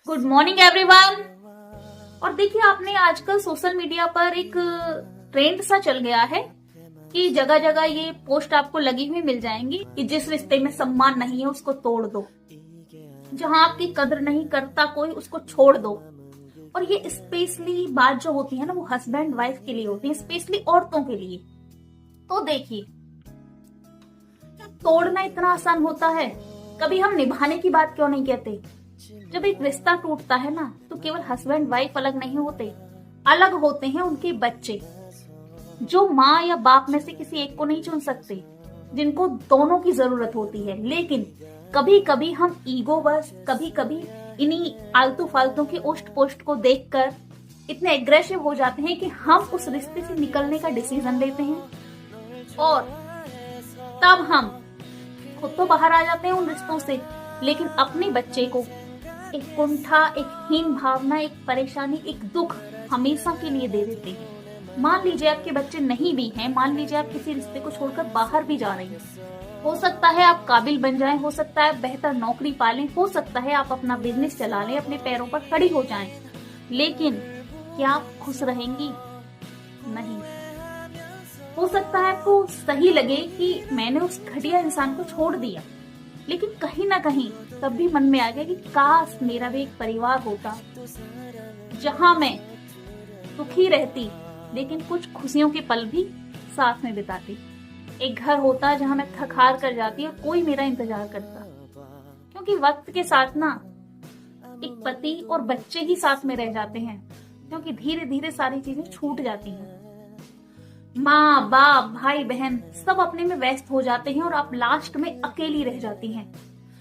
Good morning everyone. और देखिए, आपने आजकल सोशल मीडिया पर एक ट्रेंड सा चल गया है कि जगह जगह ये पोस्ट आपको लगी हुई मिल जाएंगी कि जिस रिश्ते में सम्मान नहीं है उसको तोड़ दो, जहां आपकी कदर नहीं करता कोई उसको छोड़ दो। और ये स्पेशली बात जो होती है ना, वो हस्बैंड वाइफ के लिए होती है, स्पेशली औरतों के लिए। तो देखिए, तोड़ना इतना आसान होता है, कभी हम निभाने की बात क्यों नहीं कहते। जब एक रिश्ता टूटता है ना, तो केवल हस्बैंड वाइफ अलग नहीं होते, अलग होते हैं उनके बच्चे, जो माँ या बाप में से किसी एक को नहीं चुन सकते, जिनको दोनों की जरूरत होती है। लेकिन कभी कभी हम ईगो बस, कभी कभी इन्हीं आलतू फालतू के ओस्ट पोस्ट को देखकर इतने एग्रेसिव हो जाते हैं कि हम उस रिश्ते से निकलने का डिसीजन लेते हैं, और तब हम खुद तो बाहर आ जाते हैं उन रिश्तों से, लेकिन अपने बच्चे को एक कुंठा, एक हीन भावना, एक परेशानी, एक दुख हमेशा के लिए दे देते हैं। मान लीजिए आपके बच्चे नहीं भी हैं, मान लीजिए आप किसी रिश्ते को छोड़कर बाहर भी जा रहे हैं, हो सकता है आप काबिल बन जाएं, हो सकता है बेहतर नौकरी पालें, हो सकता है आप अपना बिजनेस चला लें, अपने पैरों पर खड़ी हो जाएं, लेकिन क्या आप खुश रहेंगी? नहीं। हो सकता है आपको सही लगे कि मैंने उस घटिया इंसान को छोड़ दिया, लेकिन कहीं ना कहीं तब भी मन में आ गया कि काश मेरा भी एक परिवार होता जहां मैं सुखी रहती, लेकिन कुछ खुशियों के पल भी साथ में बिताती। एक घर होता जहां मैं थक हार कर जाती और कोई मेरा इंतजार करता। क्योंकि वक्त के साथ ना एक पति और बच्चे ही साथ में रह जाते हैं, क्योंकि धीरे धीरे सारी चीजें छूट जाती हैं। माँ बाप भाई बहन सब अपने में व्यस्त हो जाते हैं और आप लास्ट में अकेली रह जाती हैं,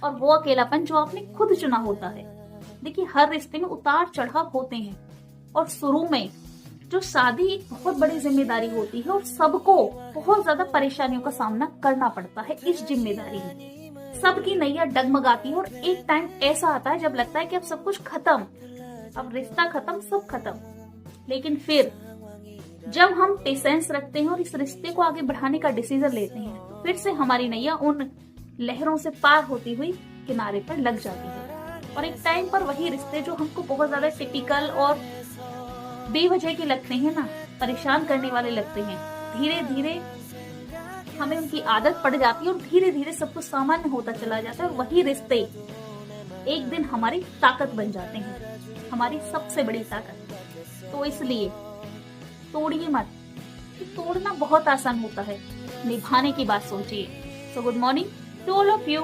और वो अकेलापन जो आपने खुद चुना होता है। देखिए, हर रिश्ते में उतार चढ़ाव होते हैं, और शुरू में जो शादी एक बहुत बड़ी जिम्मेदारी होती है, और सबको बहुत ज्यादा परेशानियों का सामना करना पड़ता है इस जिम्मेदारी में। सबकी नैया डगमगाती है, और एक टाइम ऐसा आता है जब लगता है कि अब सब कुछ खत्म, अब रिश्ता खत्म, सब खत्म। लेकिन फिर जब हम पेशेंस रखते हैं और इस रिश्ते को आगे बढ़ाने का डिसीजन लेते हैं, तो फिर से हमारी नैया उन लहरों से पार होती हुई किनारे पर लग जाती है। और एक टाइम पर वही रिश्ते जो हमको बहुत ज्यादा टिपिकल और बेवजह के लगते हैं ना, परेशान करने वाले लगते हैं, धीरे धीरे हमें उनकी आदत पड़ जाती है, और धीरे धीरे सब कुछ सामान्य होता चला जाता है। और वही रिश्ते एक दिन हमारी ताकत बन जाते हैं, हमारी सबसे बड़ी ताकत। तो इसलिए तोड़िए मत। तोड़ना बहुत आसान होता है, निभाने की बात सोचिए। So good morning to all of you.